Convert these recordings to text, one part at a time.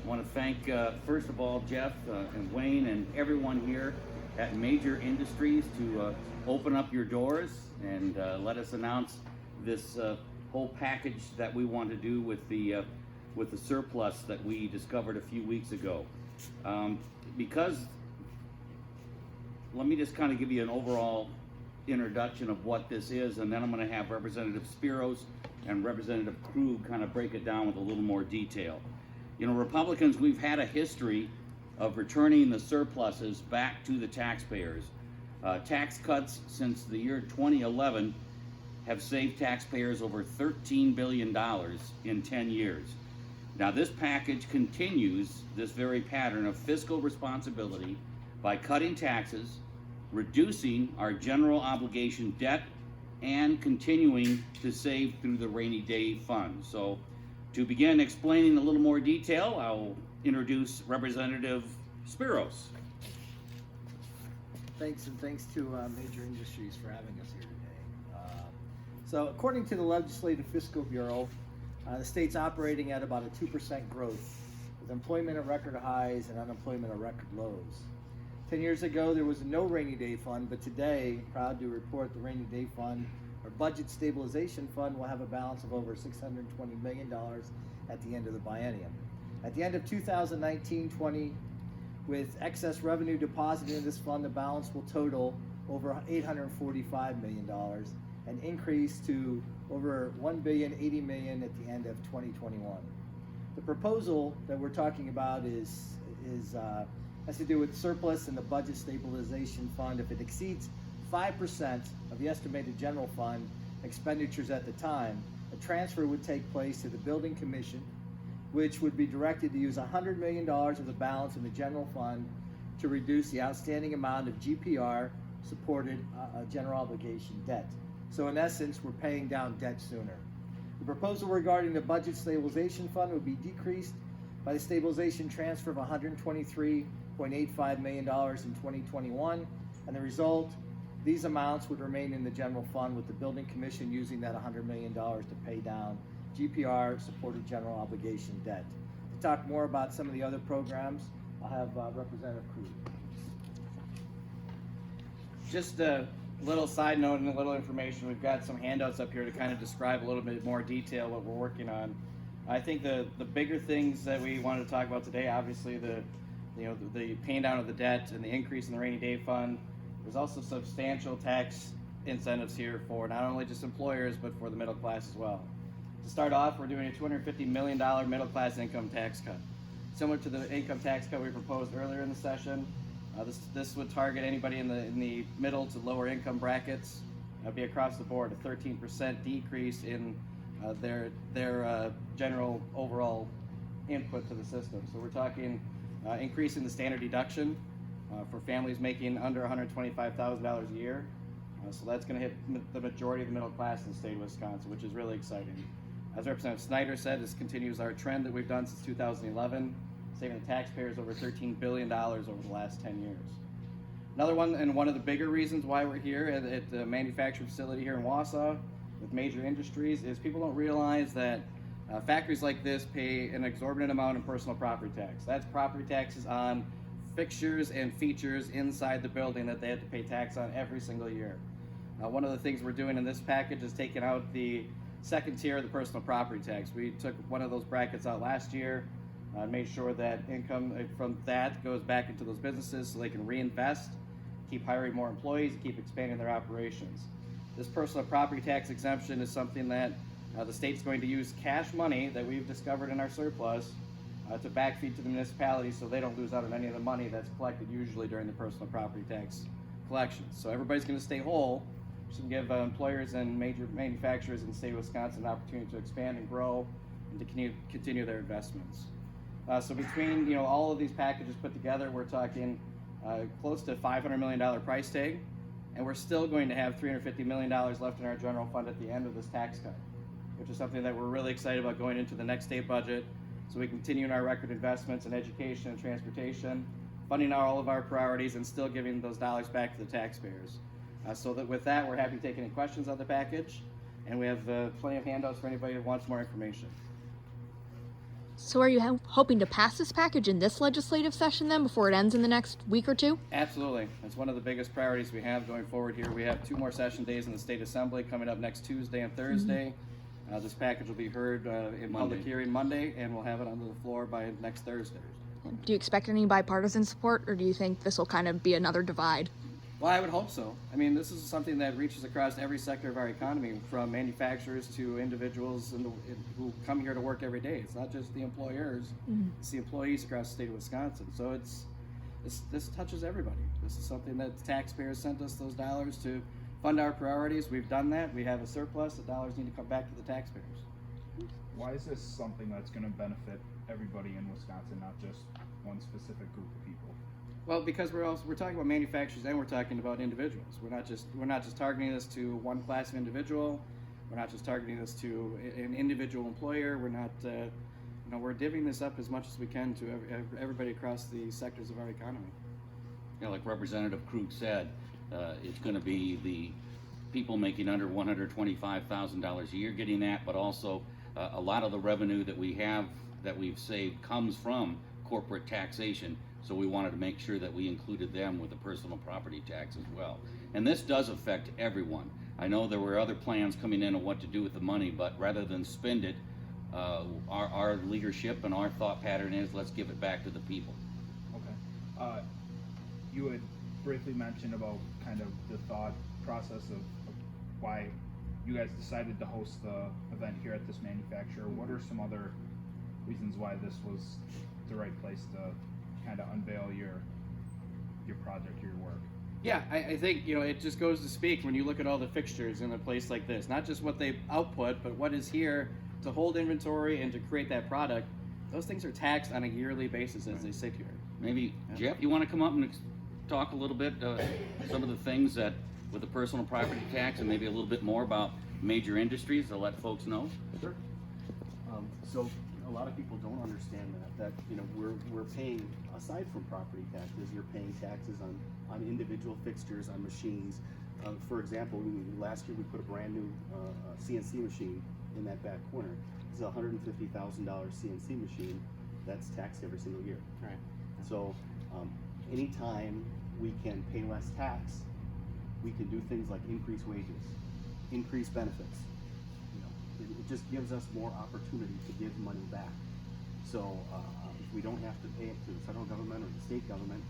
I want to thank, first of all, Jeff and Wayne and everyone here at Major Industries to open up your doors and let us announce this whole package that we want to do with the surplus that we discovered a few weeks ago. Because, let me just kind of give you an overall introduction of what this is, and then I'm going to have Representative Spiros and Representative Krug kind of break it down with a little more detail. You know, Republicans, we've had a history of returning the surpluses back to the taxpayers. Tax cuts since the year 2011 have saved taxpayers over $13 billion in 10 years. Now, this package continues this very pattern of fiscal responsibility by cutting taxes, reducing our general obligation debt, and continuing to save through the rainy day fund. So, to begin explaining a little more detail, I'll introduce Representative Spiros. Thanks, and thanks to Major Industries for having us here today. So according to the Legislative Fiscal Bureau, the state's operating at about a 2% growth, with employment at record highs and unemployment at record lows. 10 years ago, there was no rainy day fund, but today, proud to report the rainy day fund, our budget stabilization fund, will have a balance of over $620 million at the end of the biennium. At the end of 2019-20, with excess revenue deposited in this fund, the balance will total over $845 million, an increase to over $1,080 million at the end of 2021. The proposal that we're talking about has to do with surplus in the budget stabilization fund. If it exceeds 5% of the estimated general fund expenditures at the time, a transfer would take place to the Building Commission, which would be directed to use $100 million of the balance in the general fund to reduce the outstanding amount of GPR supported general obligation debt. So in essence, we're paying down debt sooner. The proposal regarding the budget stabilization fund would be decreased by the stabilization transfer of $123.85 million in 2021, and the result, these amounts would remain in the general fund, with the Building Commission using that $100 million to pay down GPR supported general obligation debt. To talk more about some of the other programs, I'll have Representative Krug. Just a little side note and a little information. We've got some handouts up here to kind of describe a little bit more detail what we're working on. I think the bigger things that we wanted to talk about today, obviously the paying down of the debt and the increase in the rainy day fund. There's also substantial tax incentives here for not only just employers, but for the middle class as well. To start off, we're doing a $250 million middle class income tax cut. Similar to the income tax cut we proposed earlier in the session, this would target anybody in the middle to lower income brackets. It'd be across the board a 13% decrease in their general overall input to the system. So we're talking increasing the standard deduction for families making under $125,000 a year. So that's going to hit the majority of the middle class in the state of Wisconsin, which is really exciting. As Representative Snyder said, this continues our trend that we've done since 2011, saving the taxpayers over $13 billion over the last 10 years. Another one, and one of the bigger reasons why we're here at the manufacturing facility here in Wausau with Major Industries, is people don't realize that factories like this pay an exorbitant amount in personal property tax. That's property taxes on fixtures and features inside the building that they have to pay tax on every single year. One of the things we're doing in this package is taking out the second tier of the personal property tax. We took one of those brackets out last year, made sure that income from that goes back into those businesses so they can reinvest, keep hiring more employees, and keep expanding their operations. This personal property tax exemption is something that the state's going to use cash money that we've discovered in our surplus to backfeed to the municipalities so they don't lose out on any of the money that's collected usually during the personal property tax collections. So everybody's going to stay whole, which can give employers and major manufacturers in the state of Wisconsin an opportunity to expand and grow and to continue their investments. So between all of these packages put together, we're talking close to $500 million price tag, and we're still going to have $350 million left in our general fund at the end of this tax cut, which is something that we're really excited about going into the next state budget, so we continue in our record investments in education and transportation, funding all of our priorities, and still giving those dollars back to the taxpayers. So that with that, we're happy to take any questions on the package, and we have plenty of handouts for anybody who wants more information. So are you hoping to pass this package in this legislative session then before it ends in the next week or two? Absolutely. It's one of the biggest priorities we have going forward here. We have 2 more session days in the State Assembly coming up next Tuesday and Thursday. This package will be heard in public hearing Monday, and we'll have it on the floor by next Thursday. Do you expect any bipartisan support, or do you think this will kind of be another divide? Well, I would hope so. I mean, this is something that reaches across every sector of our economy, from manufacturers to individuals who come here to work every day. It's not just the employers; it's the employees across the state of Wisconsin. So this touches everybody. This is something that taxpayers sent us those dollars to fund our priorities. We've done that. We have a surplus. The dollars need to come back to the taxpayers. Why is this something that's going to benefit everybody in Wisconsin, not just one specific group of people? Well, because we're talking about manufacturers and we're talking about individuals. We're not just targeting this to one class of individual. We're not just targeting this to an individual employer. We're not, we're divvying this up as much as we can to everybody across the sectors of our economy. Yeah, like Representative Krug said, it's going to be the people making under $125,000 a year getting that, but also a lot of the revenue that we've saved comes from corporate taxation. So we wanted to make sure that we included them with the personal property tax as well. And this does affect everyone. I know there were other plans coming in on what to do with the money, but rather than spend it, our leadership and our thought pattern is let's give it back to the people. Okay. You had briefly mentioned about kind of the thought process of why you guys decided to host the event here at this manufacturer. What are some other reasons why this was the right place to kind of unveil your project, your work? Yeah, I think it just goes to speak when you look at all the fixtures in a place like this, not just what they output, but what is here to hold inventory and to create that product. Those things are taxed on a yearly basis as they sit here. Maybe Jeff, you want to come up and talk a little bit some of the things that with the personal property tax, and maybe a little bit more about major industries to let folks know. Sure. So a lot of people don't understand that we're paying, aside from property taxes, you're paying taxes on individual fixtures, on machines. For example, last year we put a brand new CNC machine in that back corner. It's a $150,000 CNC machine that's taxed every single year. Right. So anytime we can pay less tax, we can do things like increase wages, increase benefits. It just gives us more opportunity to give money back. So if we don't have to pay it to the federal government or the state government,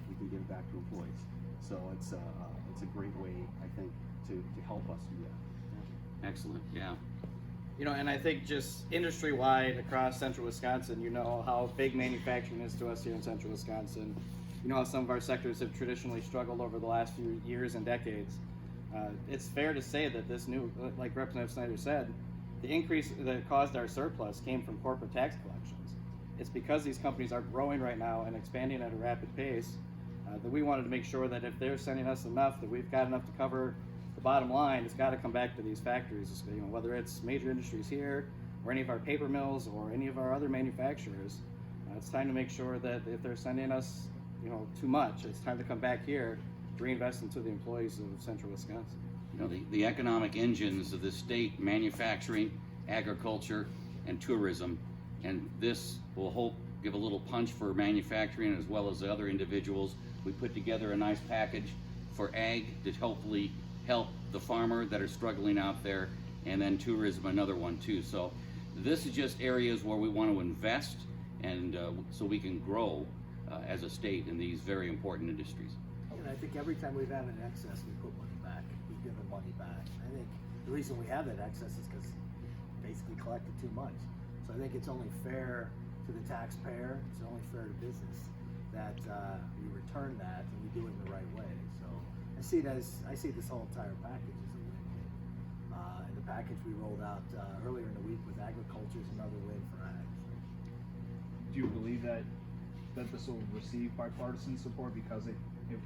we can give it back to employees. So it's a great way, I think, to help us do that. Excellent, yeah. And I think just industry-wide across central Wisconsin, how big manufacturing is to us here in central Wisconsin. How some of our sectors have traditionally struggled over the last few years and decades. It's fair to say that this new, like Representative Snyder said, the increase that caused our surplus came from corporate tax collections. It's because these companies are growing right now and expanding at a rapid pace that we wanted to make sure that if they're sending us enough, that we've got enough to cover the bottom line. It's got to come back to these factories, whether it's major industries here or any of our paper mills or any of our other manufacturers. It's time to make sure that if they're sending us too much, it's time to come back here to reinvest into the employees of central Wisconsin. The economic engines of the state, manufacturing, agriculture, and tourism, and this will give a little punch for manufacturing as well as the other individuals. We put together a nice package for ag to hopefully help the farmer that are struggling out there, and then tourism, another one too. So this is just areas where we want to invest, and so we can grow as a state in these very important industries. And I think every time we've had an excess, we put money back. We've given money back. I think the reason we have that excess is because basically collected too much. So I think it's only fair to the taxpayer, it's only fair to business that we return that and we do it in the right way. So I see this whole entire package as a win-win. And the package we rolled out earlier in the week with agriculture is another win for ag. Do you believe that this will receive bipartisan support because it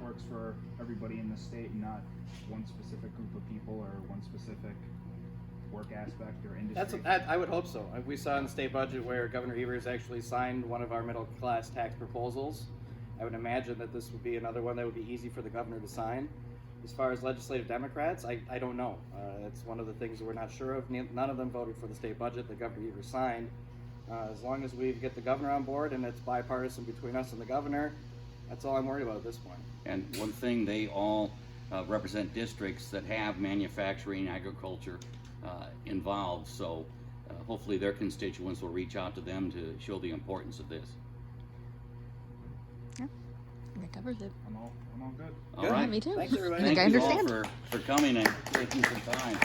works for everybody in the state and not one specific group of people or one specific work aspect or industry? I would hope so. We saw in the state budget where Governor Evers actually signed one of our middle class tax proposals. I would imagine that this would be another one that would be easy for the governor to sign. As far as legislative Democrats, I don't know. It's one of the things that we're not sure of. None of them voted for the state budget that Governor Evers signed. As long as we get the governor on board and it's bipartisan between us and the governor, that's all I'm worried about at this point. And one thing, they all represent districts that have manufacturing, agriculture involved, so hopefully their constituents will reach out to them to show the importance of this. Yeah, I think that covers it. I'm all good. All Good. right. Yeah, me too. Thanks, everybody. I think I Thank you all understand. for coming and taking some time.